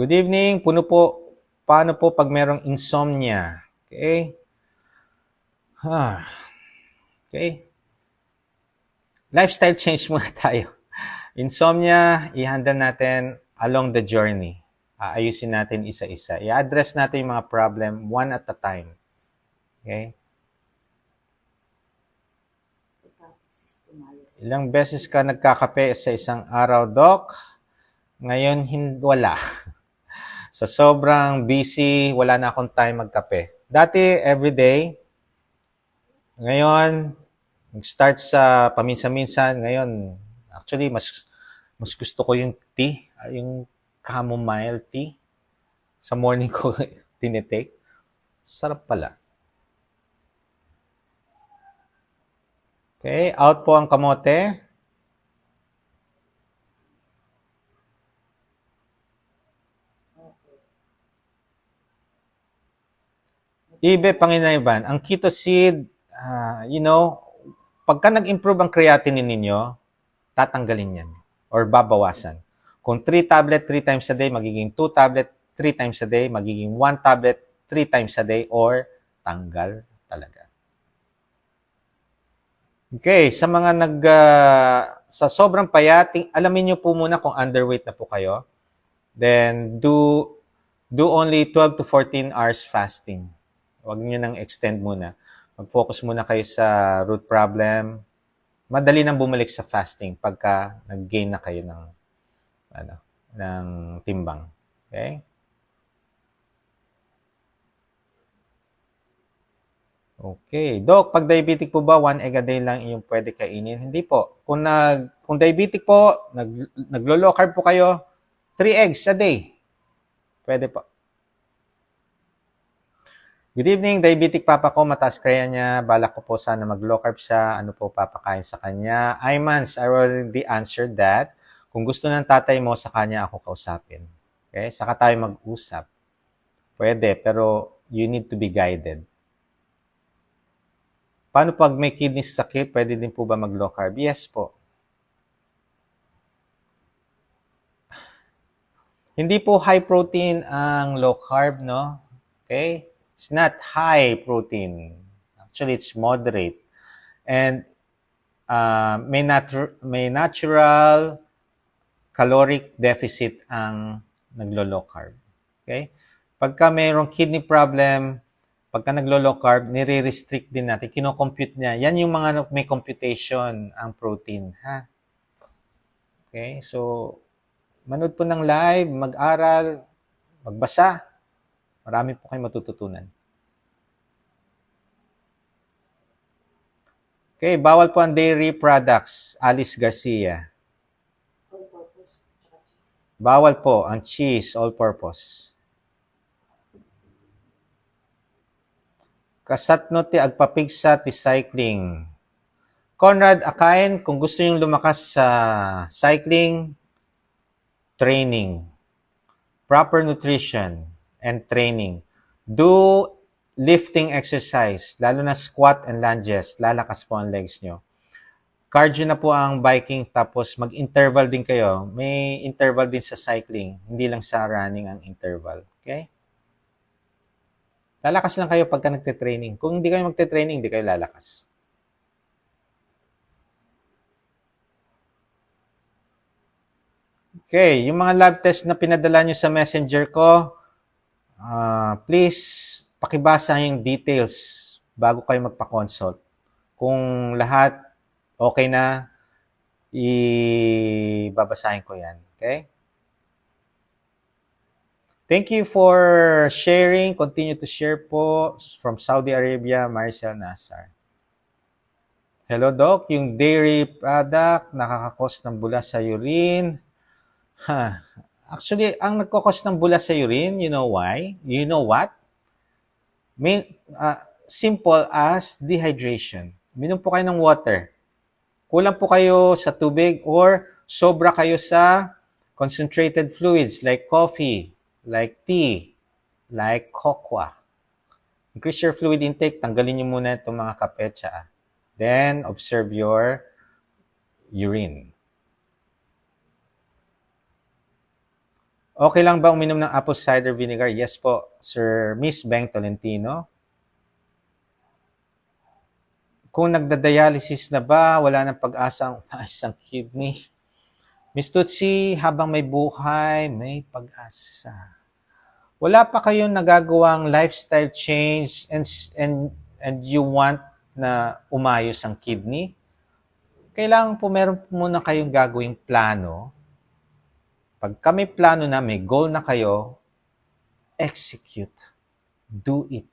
Good evening. Paano po pag merong insomnia? Okay? Okay. Lifestyle change muna tayo. Insomnia, i-handle natin along the journey. Aayusin natin isa-isa. I-address natin yung mga problem one at a time. Okay? Ilang beses ka nagkakape sa isang araw, Doc? Ngayon, wala. Sa sobrang busy, wala na akong time magkape. Dati, everyday. Ngayon, nag-start sa paminsan-minsan. Ngayon, actually, mas gusto ko yung tea, yung chamomile tea. Sa morning ko tinitake. Sarap pala. Okay, out po ang kamote. Ibe Panginayban, ang keto seed, pagka nag-improve ang creatinine ninyo, tatanggalin yan or babawasan. Kung 3 tablet 3 times a day, magiging 2 tablet 3 times a day, magiging 1 tablet 3 times a day, or tanggal talaga. Okay, sa mga sa sobrang payating, alamin nyo po muna kung underweight na po kayo. Then, do only 12 to 14 hours fasting. Huwag nyo nang extend muna. Mag-focus muna kayo sa root problem. Madali nang bumalik sa fasting pagka nag-gain na kayo ng timbang. Okay? Okay. Doc, pag diabetic po ba, 1 egg a day lang yung pwede kainin? Hindi po. Kung diabetic po, naglo-low carb po kayo, 3 eggs a day. Pwede po. Good evening, diabetic papa ko, mataas kaya niya. Balak ko po sana mag-low carb siya. Ano po papakain sa kanya? Aymans, I already answered that. Kung gusto ng tatay mo, sa kanya ako kausapin. Okay? Saka tayo mag-usap. Pwede, pero you need to be guided. Paano pag may kidney sakit, pwede din po ba mag-low carb? Yes po. Hindi po high protein ang low carb, no? Okay? It's not high protein. Actually, it's moderate. And may natural caloric deficit ang naglo-low carb. Okay? Pagka mayroong kidney problem, pagka naglo-low carb, nire-restrict din natin. Kino-compute niya. Yan yung mga may computation ang protein. Ha? Okay? So, manood po ng live, mag-aral, magbasa. Marami po kayong matututunan. Okay, bawal po ang dairy products. Alice Garcia. Bawal po ang cheese, all-purpose. Kasatno ti agpapigsa ti cycling. Conrad Akain, kung gusto nyo lumakas sa cycling, training, proper nutrition, and training. Do lifting exercise, lalo na squat and lunges, lalakas po ang legs nyo. Cardio na po ang biking, tapos mag-interval din kayo. May interval din sa cycling, hindi lang sa running ang interval. Okay? Lalakas lang kayo pagka nagte-training. Kung hindi kayo magte-training, hindi kayo lalakas. Okay, yung mga lab test na pinadala nyo sa messenger ko, please, pakibasa yung details bago kayo magpa-consult. Kung lahat okay na, ibabasahin ko yan. Okay? Thank you for sharing. Continue to share po from Saudi Arabia, Maricel Nasar. Hello, Doc. Yung dairy product, nakakakos ng bula sa urine. Actually, ang nagkakos ng bula sa urine, you know why? You know what? Simple as dehydration. Minom po kayo ng water. Kulang po kayo sa tubig or sobra kayo sa concentrated fluids like coffee, like tea, like cocoa. Increase your fluid intake. Tanggalin nyo muna itong mga kape at tsaa. Then, observe your urine. Okay lang ba uminom ng apple cider vinegar? Yes po, Sir Miss Beng Tolentino. Kung nagda-dialysis na ba, wala nang pag-asa ang isang kidney. Miss Tutsi, habang may buhay, may pag-asa. Wala pa kayong nagagawang lifestyle change and you want na umayos ang kidney? Kailangan po meron po muna kayong gagawing plano. Pag kami plano na, may goal na kayo, execute. Do it.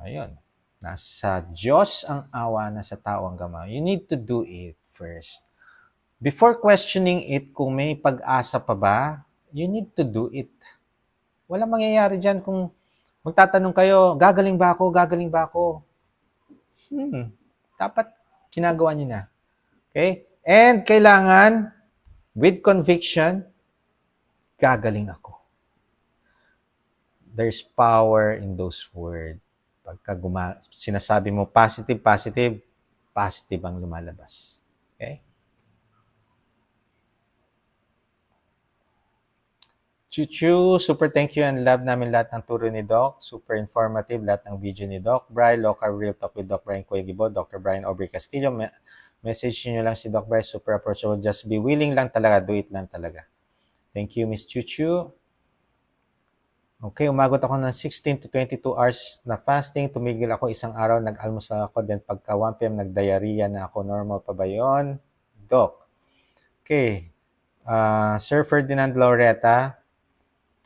Ayun. Nasa Diyos ang awa, nasa tao ang gama. You need to do it first. Before questioning it, kung may pag-asa pa ba, you need to do it. Walang mangyayari dyan kung magtatanong kayo, gagaling ba ako? Gagaling ba ako? Dapat ginagawa nyo na. Okay? And kailangan, with conviction, gagaling ako. There's power in those words. Pagka sinasabi mo positive, positive, positive ang lumalabas. Okay? Chuchu, super thank you and love namin lahat ng turo ni Doc. Super informative lahat ng video ni Doc. Bri, Local Real Talk with Doc Brian Cuegibo, Dr. Brian Aubrey Castillo. Message nyo lang si Doc Bri, super approachable. Just be willing lang talaga, do it lang talaga. Thank you, Miss Chuchu. Okay, umagot ako ng 16 to 22 hours na fasting. Tumigil ako isang araw, nag-almusal ako. Then pagka 1 p.m. nag-diarrhea na ako. Normal pa ba yun? Doc. Okay. Sir Ferdinand Laureta,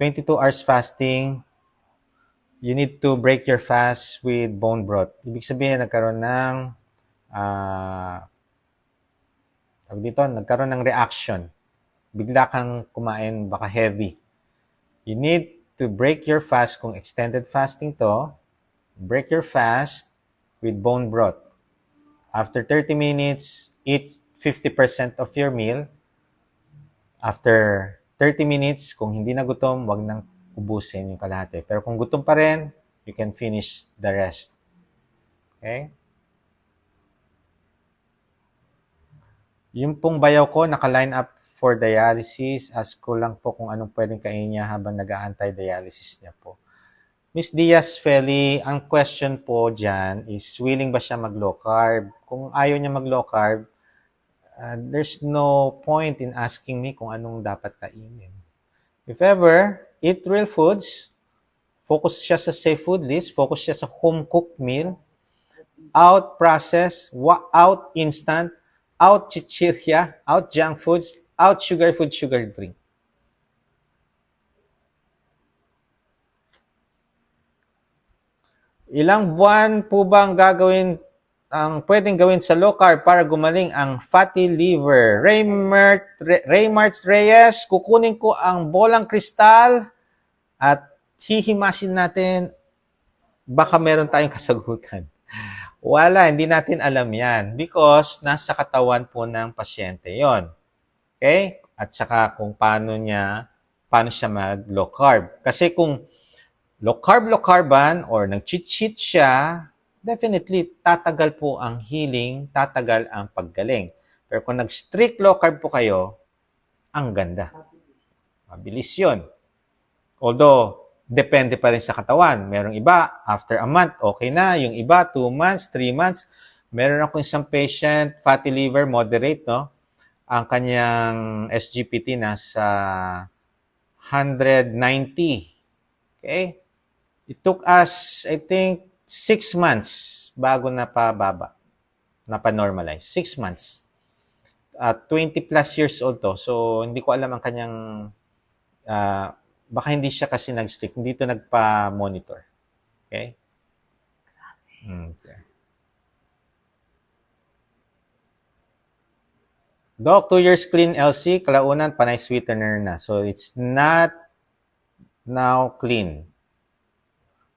22 hours fasting, you need to break your fast with bone broth. Ibig sabihin, nagkaroon ng reaction. Bigla kang kumain, baka heavy. You need to break your fast, kung extended fasting to, break your fast with bone broth. After 30 minutes, eat 50% of your meal. After 30 minutes, kung hindi na gutom, wag nang ubusin yung kalahati. Pero kung gutom pa rin, you can finish the rest. Okay? Yung pong bayaw ko, naka-line up for dialysis. Ask ko lang po kung anong pwedeng kainin niya habang nag-a-anti-dialysis niya po. Miss Diaz Feli, ang question po dyan is, willing ba siya mag-low carb? Kung ayaw niya mag-low carb, there's no point in asking me kung anong dapat kainin. If ever, eat real foods, focus siya sa safe food list, focus siya sa home-cooked meal, out processed, out instant, out chichirya, out junk foods, out sugar food, sugar drink. Ilang buwan po ba ang pwedeng gawin sa low carb para gumaling ang fatty liver? Raymart Reyes, kukunin ko ang bolang kristal at hihimasin natin. Baka meron tayong kasagutan. Wala, hindi natin alam yan because nasa katawan po ng pasyente yon. Okay? At saka kung paano siya mag-low carb. Kasi kung low carban or nag-cheat siya, definitely tatagal po ang healing, tatagal ang paggaling. Pero kung nag-strict low carb po kayo, ang ganda. Mabilis yun. Although, depende pa rin sa katawan. Merong iba, after a month, okay na. Yung iba, 2 months, 3 months. Meron ako isang patient, fatty liver, moderate, no? Ang kanyang SGPT nasa 190. Okay? It took us, I think, 6 months bago napa-normalize. 6 months. 20 plus years old to. So, hindi ko alam ang kanyang, baka hindi siya kasi nag-stick. Hindi to nagpa-monitor. Okay? Okay. Doc, 2 years clean LC, kalaunan, panay sweetener na. So, it's not now clean.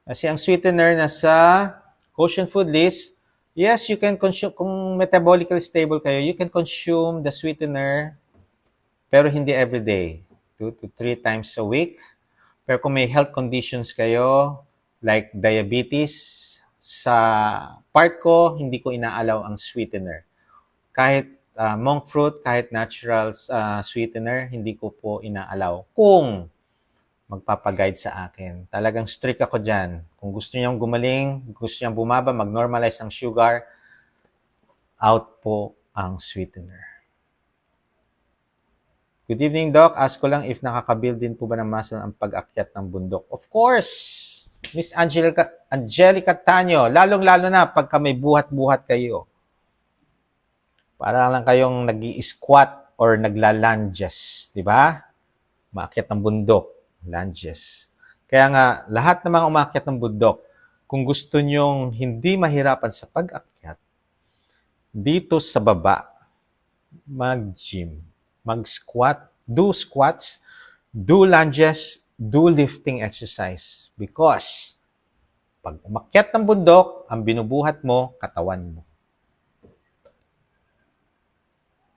Kasi ang sweetener na sa Ocean Food List, yes, you can consume, kung metabolically stable kayo, you can consume the sweetener, pero hindi everyday. 2 to 3 times a week. Pero kung may health conditions kayo, like diabetes, sa part ko, hindi ko inaalaw ang sweetener. Kahit monk fruit, kahit natural sweetener, hindi ko po inaalaw. Kung magpapaguide sa akin. Talagang strict ako dyan. Kung gusto niyang gumaling, gusto niyang bumaba, mag-normalize ang sugar, out po ang sweetener. Good evening, Doc. Ask ko lang if nakakabuild din po ba ng muscle ang pag-akyat ng bundok? Of course! Miss Angelica Tanyo, lalong-lalo na pagka may buhat-buhat kayo. Para lang kayong nag-i-squat or nagla-lunges, di ba? Maakyat ng bundok, lunges. Kaya nga, lahat ng mga umakyat ng bundok, kung gusto nyong hindi mahirapan sa pag-akyat, dito sa baba, mag-gym, mag-squat, do squats, do lunges, do lifting exercise. Because, pag umakyat ng bundok, ang binubuhat mo, katawan mo.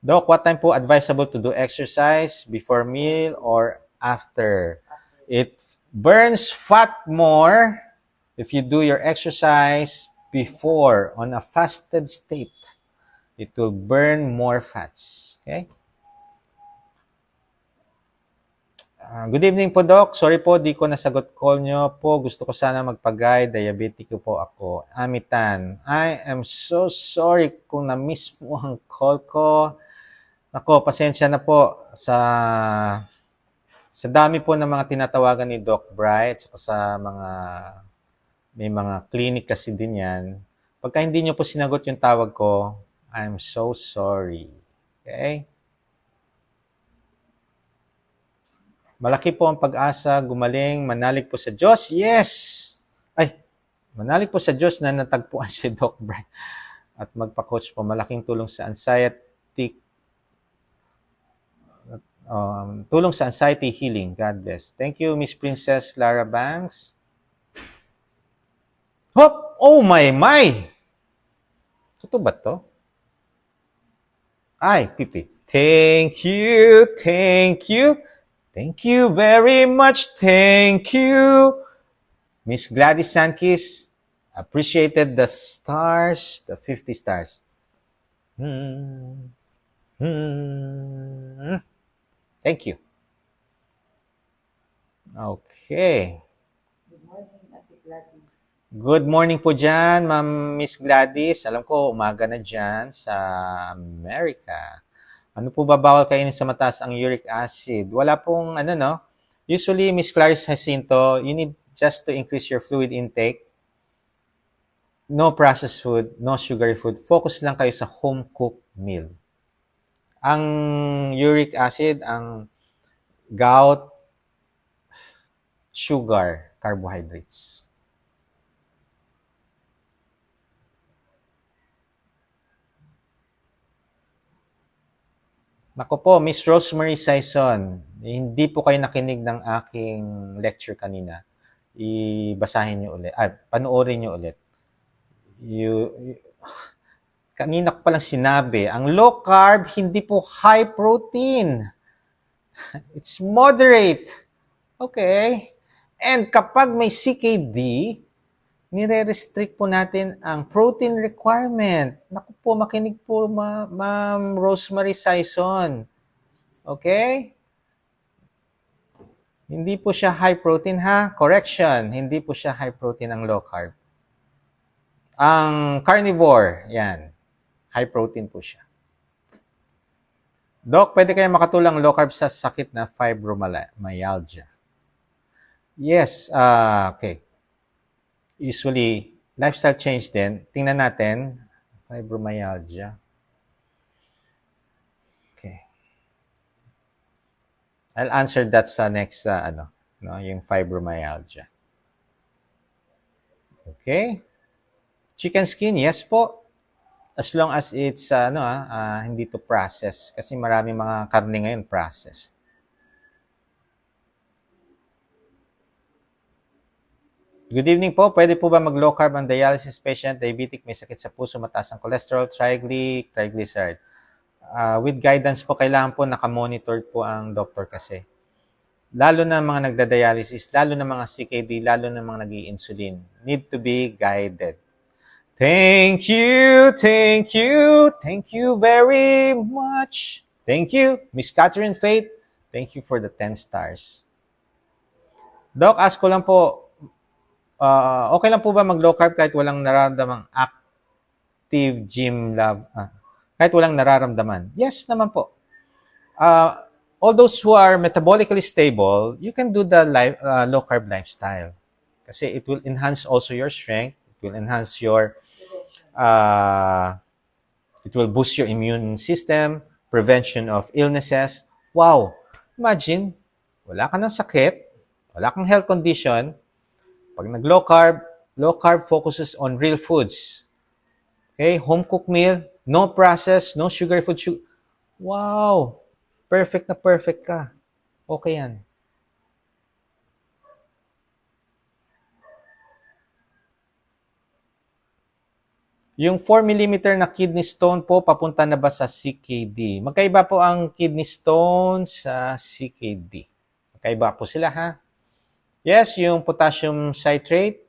Doc, what time po advisable to do exercise? Before meal or after? It burns fat more if you do your exercise before on a fasted state. It will burn more fats. Okay? Good evening po, Doc. Sorry po, di ko nasagot call nyo po. Gusto ko sana magpag-guide. Diabetic po ako. Amitan. I am so sorry kung na-miss mo ang call ko. Ako, pasensya na po sa dami po ng mga tinatawagan ni Doc Bright, sa may mga clinic kasi din yan. Pagka hindi nyo po sinagot yung tawag ko, I'm so sorry. Okay? Malaki po ang pag-asa, gumaling, manalig po sa Diyos. Yes! Ay, manalig po sa Diyos na natagpuan si Doc Bright. At magpa-coach po, malaking tulong sa anxiety, tulong sa anxiety healing. God bless. Thank you, Miss Princess Lara Banks. Hop! Oh my! Totoo ba to? Ay, Pipi. Thank you. Thank you very much. Thank you. Miss Gladys Sankis appreciated the stars, the 50 stars. Thank you. Okay. Good morning, Ate Gladys. Good morning po dyan, Ma'am Miss Gladys. Alam ko, umaga na dyan sa America. Ano po ba bawal kainin sa mataas ang uric acid? Wala pong, Usually, Miss Clarice Jacinto, you need just to increase your fluid intake. No processed food, no sugary food. Focus lang kayo sa home-cooked meal. Ang uric acid, ang gout, sugar, carbohydrates. Nako po, Miss Rosemary Saison, hindi po kayo nakinig ng aking lecture kanina. Ibasahin nyo ulit, panoorin nyo ulit. Kanina ko palang sinabi, ang low carb, hindi po high protein. It's moderate. Okay? And kapag may CKD, nire-restrict po natin ang protein requirement. Naku po, makinig po, Ma'am Rosemary Saison. Okay? Hindi po siya high protein, ha? Correction, hindi po siya high protein ang low carb. Ang carnivore, yan. High protein po siya. Doc, pwede kayo makatulang low carb sa sakit na fibromyalgia? Yes, okay. Usually, lifestyle change din. Tingnan natin, fibromyalgia. Okay. I'll answer that sa next, yung fibromyalgia. Okay. Chicken skin, yes po. As long as it's hindi to process kasi maraming mga karne ngayon processed. Good evening po. Pwede po ba mag-low carb ang dialysis patient, diabetic, may sakit sa puso, mataas ang cholesterol, triglyceride? With guidance po, kailangan po nakamonitor po ang doktor kasi. Lalo na mga nagda-dialysis, lalo na mga CKD, lalo na mga nag-i-insulin. Need to be guided. Thank you, thank you, thank you very much. Thank you, Miss Catherine Faith. Thank you for the 10 stars. Doc, ask ko lang po, okay lang po ba mag-low carb kahit walang nararamdamang active gym lab? Kahit walang nararamdaman? Yes naman po. All those who are metabolically stable, you can do the low carb lifestyle. Kasi it will enhance also your strength. It will enhance your, it will boost your immune system, prevention of illnesses. Wow! Imagine, wala ka ng sakit, wala kang health condition. Pag nag-low carb focuses on real foods. Okay? Home cooked meal, no processed, no sugar food. Wow! Perfect na perfect ka. Okay yan. Yung 4mm na kidney stone po, papunta na ba sa CKD? Magkaiba po ang kidney stone sa CKD. Magkaiba po sila, ha? Yes, yung potassium citrate,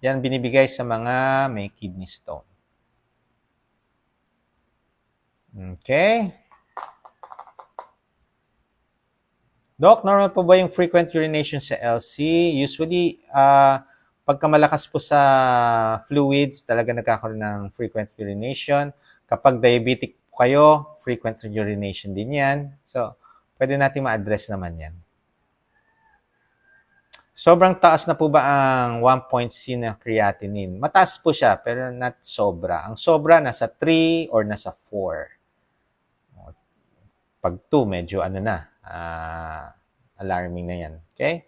yan binibigay sa mga may kidney stone. Okay. Doc, normal po ba yung frequent urination sa LC? Usually, pagka malakas po sa fluids, talaga nagkakaroon ng frequent urination. Kapag diabetic po kayo, frequent urination din yan. So, pwede natin ma-address naman yan. Sobrang taas na po ba ang 1.C na creatinine? Mataas po siya, pero not sobra. Ang sobra, nasa 3 or nasa 4. Pag 2, medyo alarming na yan. Okay?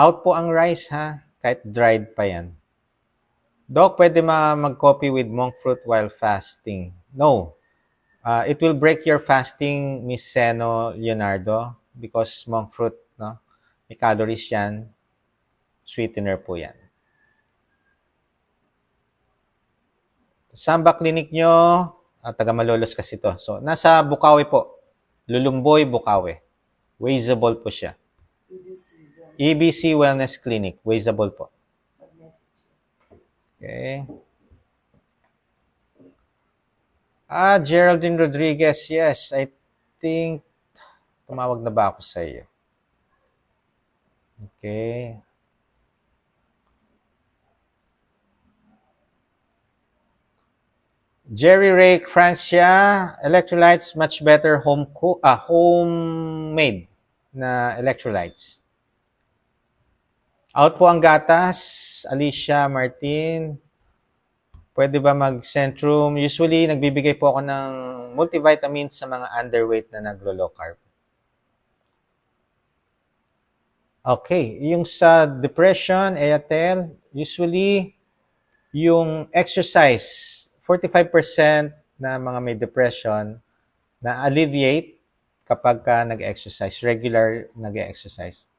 Out po ang rice, ha? Kahit dried pa yan. Doc, pwede mag-coffee with monk fruit while fasting? No. It will break your fasting, Miss Seno Leonardo, because monk fruit, no? May calories yan. Sweetener po yan. Saan ba clinic nyo? Taga Malolos kasi to. So, nasa Bukawi po. Lulumboy, Bukawi. Wazeable po siya. EBC Wellness Clinic. Wazeable po. Okay. Geraldine Rodriguez. Yes, I think tumawag na ba ako sa iyo? Okay. Jerry Ray Francia, electrolytes much better homemade na electrolytes. Out po ang gatas, Alicia Martin. Pwede ba mag-Centrum? Usually, nagbibigay po ako ng multivitamins sa mga underweight na naglo-low carb. Okay, yung sa depression, EATEL, usually, yung exercise, 45% na mga may depression na alleviate kapag ka nag-exercise, regular nag-exercise.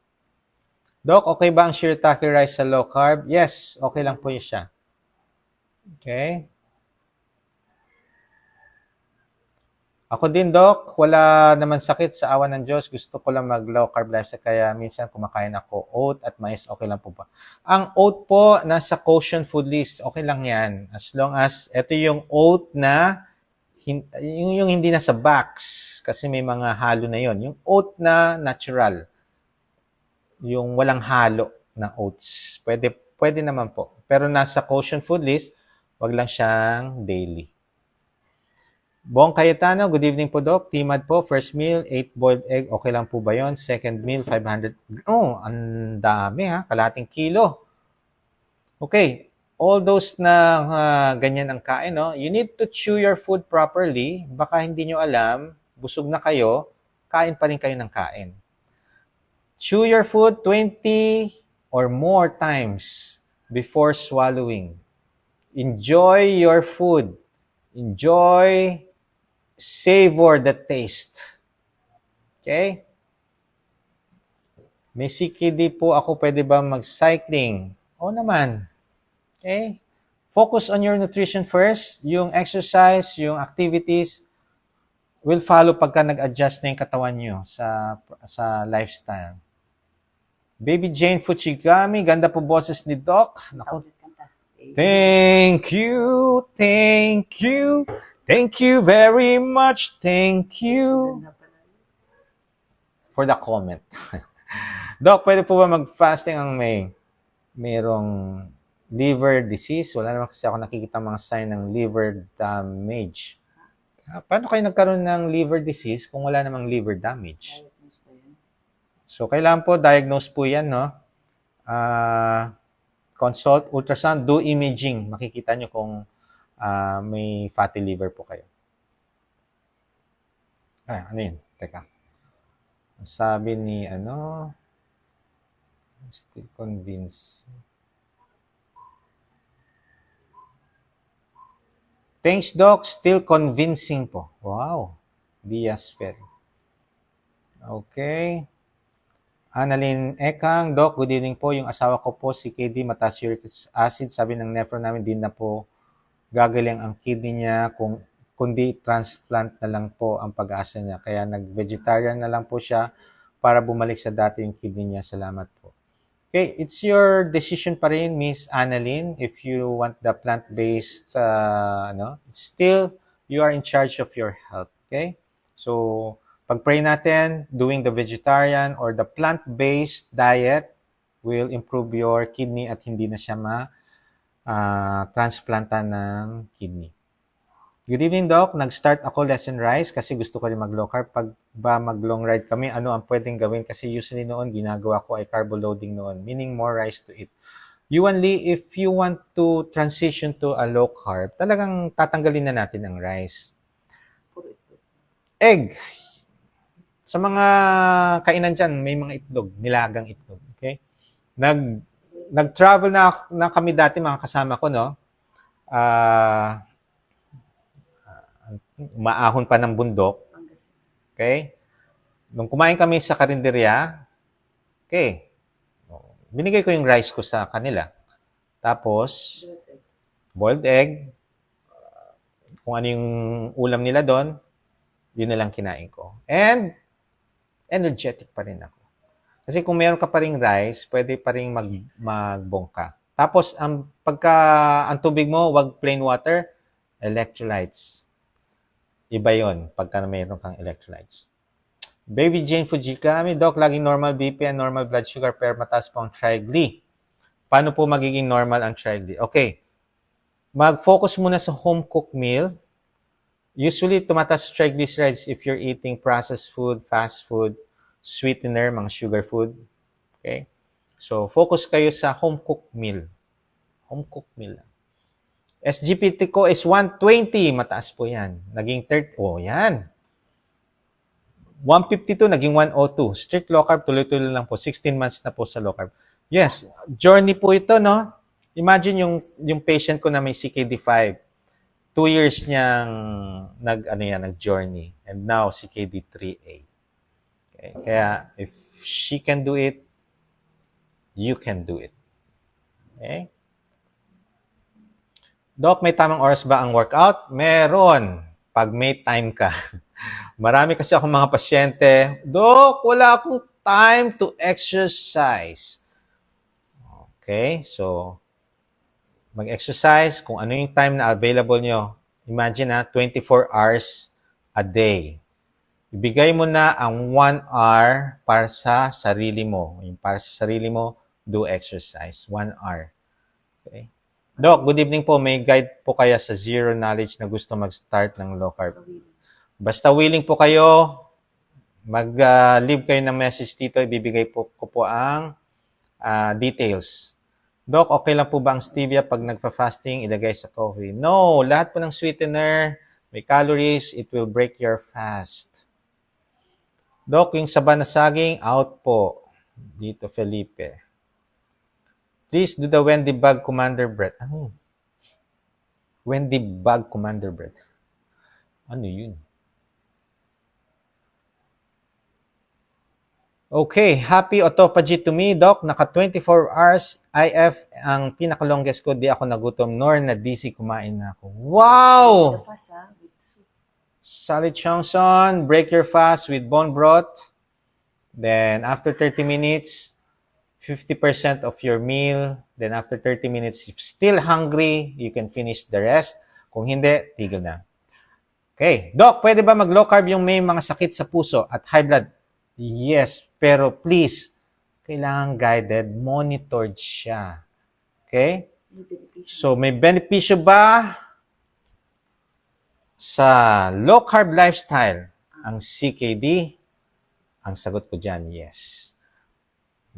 Doc, okay ba ang shirataki rice sa low carb? Yes, okay lang po yun siya. Okay. Ako din, Doc, wala naman sakit sa awa ng Diyos. Gusto ko lang mag-low carb lifestyle, kaya minsan kumakain ako oat at mais. Okay lang po ba? Ang oat po, nasa caution food list. Okay lang yan. As long as, ito yung oat na, yung hindi nasa box. Kasi may mga halo na yon. Yung oat na natural. Yung walang halo na oats. Pwede naman po. Pero nasa caution food list, wag lang siyang daily. Bong Cayetano, good evening po, Doc. Timad po, first meal, 8 boiled egg. Okay lang po ba yon? Second meal, 500. Oh, ang dami ha. Kalating kilo. Okay. All those na ganyan ang kain, no? You need to chew your food properly. Baka hindi nyo alam, busog na kayo, kain pa rin kayo ng kain. Chew your food 20 or more times before swallowing. Enjoy your food. Enjoy, savor the taste. Okay? May CKD po ako, pwede ba mag-cycling? Oo naman. Okay? Focus on your nutrition first. Yung exercise, yung activities will follow pagka nag-adjust na yung katawan nyo sa lifestyle. Baby Jane Fuchigami, ganda po boses ni Doc. Naku, Ulit kanta. thank you, thank you, thank you very much, thank you Ganda pala. for the comment. Doc, pwede po ba mag-fasting ang mayroong liver disease? Wala naman kasi ako nakikita mga sign ng liver damage. Paano kayo nagkaroon ng liver disease kung wala namang liver damage? Diagnose pa yan. So, kailangan po, diagnose po yan, no? Consult, ultrasound, do imaging. Makikita nyo kung may fatty liver po kayo. Ano yun? Teka. Sabi ni, still convinced. Thanks, Doc. Still convincing po. Wow. Diaz Ferry. Okay. Annalyn Ekang, Doc, good evening po. Yung asawa ko po, si KD, mataas uric acid. Sabi ng nephro namin, din na po gagaling ang kidney niya kundi transplant na lang po ang pag-asa niya. Kaya nag-vegetarian na lang po siya para bumalik sa dati yung kidney niya. Salamat po. Okay, it's your decision pa rin, Miss Annalyn, if you want the plant-based, still, you are in charge of your health. Okay? So, pag-pray natin, doing the vegetarian or the plant-based diet will improve your kidney at hindi na siya transplantan ng kidney. Good evening, Doc. Nag-start ako less and rice kasi gusto ko rin mag-low carb. Pag ba mag-long ride kami, ano ang pwedeng gawin? Kasi usually noon, ginagawa ko ay carbo loading noon, meaning more rice to eat. If you want to transition to a low carb, talagang tatanggalin na natin ang rice. Puro ito. Egg. Sa mga kainan dyan, may mga itlog, nilagang itlog. Okay? Nag-travel na kami dati, mga kasama ko, no? Umaahon pa ng bundok. Okay? Nung kumain kami sa karinderya, okay, binigay ko yung rice ko sa kanila. Tapos, boiled egg, kung ano yung ulam nila doon, yun na lang kinain ko. And, energetic pa rin ako. Kasi kung meron ka pa ring rice, pwede pa rin magbongka. Tapos, ang tubig mo, wag plain water, electrolytes. Iba yon pagka meron kang electrolytes. Baby Jane Fujikami, Doc, laging normal BP and normal blood sugar pero mataas po ang trigly. Paano po magiging normal ang trigly? Okay. Mag-focus muna sa home-cooked meal. Usually, tumataas triglycerides if you're eating processed food, fast food, sweetener, mga sugar food. Okay? So, focus kayo sa home-cooked meal. Home-cooked meal. SGPT ko is 120. Mataas po yan. Naging 30. Oh, yan. 152, naging 102. Strict low carb, tuloy-tuloy lang po. 16 months na po sa low carb. Yes, journey po ito, no? Imagine yung patient ko na may CKD5. 2 years niyang nag-journey. And now, CKD3A. Okay? Kaya, if she can do it, you can do it. Okay? Doc, may tamang oras ba ang workout? Meron. Pag may time ka. Marami kasi akong mga pasyente, Doc, wala akong time to exercise. Okay, so, mag-exercise kung ano yung time na available nyo. Imagine 24 hours a day. Ibigay mo na ang 1 hour para sa sarili mo. Yung para sa sarili mo, do exercise. 1 hour. Okay. Doc, good evening po. May guide po kaya sa zero knowledge na gusto mag-start ng low carb? Basta willing po kayo, mag-leave kayo ng message dito. Ibibigay ko po ang details. Doc, okay lang po ba ang stevia pag nagpa-fasting ilagay sa coffee? No, lahat po ng sweetener, may calories, it will break your fast. Doc, yung saba na saging, out po. Dito, Felipe. Please do the Wendy Bug Commander breath. Ano? Wendy Bug Commander breath. Ano yun? Okay, happy autophagy to me, Doc. Naka 24 hours IF ang pinaka-longest ko. Di ako nagutom nor na DC kumain na ako. Wow! Sally Chongson, break your fast with bone broth. Then, after 30 minutes, 50% of your meal. Then after 30 minutes, if still hungry, you can finish the rest. Kung hindi, tigil na. Okay. Doc, pwede ba mag-low carb yung may mga sakit sa puso at high blood? Yes, pero please, kailangan guided, monitored siya. Okay? May benepisyo. So, may benepisyo ba sa low carb lifestyle ang CKD? Ang sagot ko dyan, yes.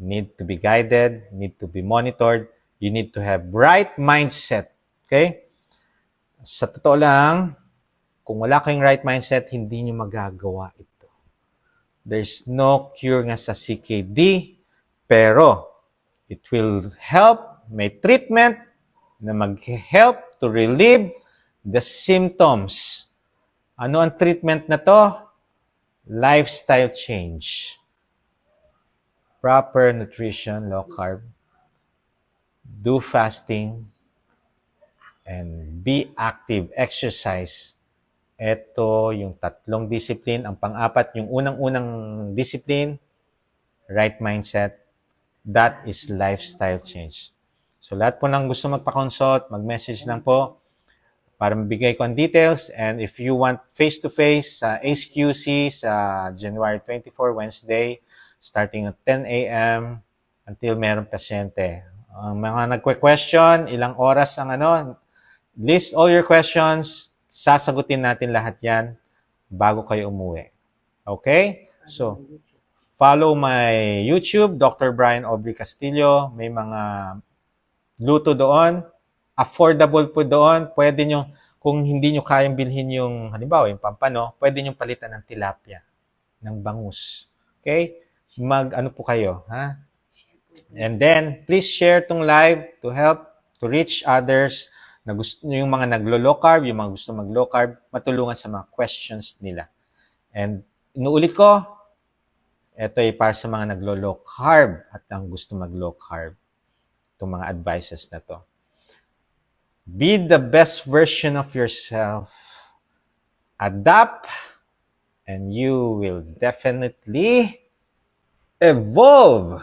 Need to be guided, need to be monitored, you need to have right mindset. Okay? Sa totoo lang, kung wala kayong right mindset, hindi nyo magagawa ito. There's no cure nga sa CKD, pero it will help, may treatment na mag-help to relieve the symptoms. Ano ang treatment na to? Lifestyle change. Proper nutrition, low carb, do fasting, and be active, exercise. Ito yung tatlong discipline. Ang pang-apat, yung unang-unang discipline, right mindset. That is lifestyle change. So lahat po nang gusto magpa-consult, mag-message lang po para mabigay ko ang details. And if you want face-to-face sa HQC sa January 24, Wednesday, starting at 10 a.m. until meron pasyente. Ang mga nagque-question, ilang oras ang list all your questions, sasagutin natin lahat yan bago kayo umuwi. Okay? So, follow my YouTube, Dr. Brian Aubrey Castillo. May mga luto doon. Affordable po doon. Pwede nyo, kung hindi nyo kayang bilhin yung, halimbawa, yung pampano, pwede nyo palitan ng tilapia, ng bangus. Okay? Mag-ano po kayo, ha? And then, please share tong live to help to reach others na gusto yung mga naglo-low carb, yung mga gusto mag-low carb, matulungan sa mga questions nila. And inuulit ko, ito ay para sa mga naglo-low carb at ang gusto mag-low carb. Itong mga advices na to. Be the best version of yourself. Adapt, and you will definitely evolve.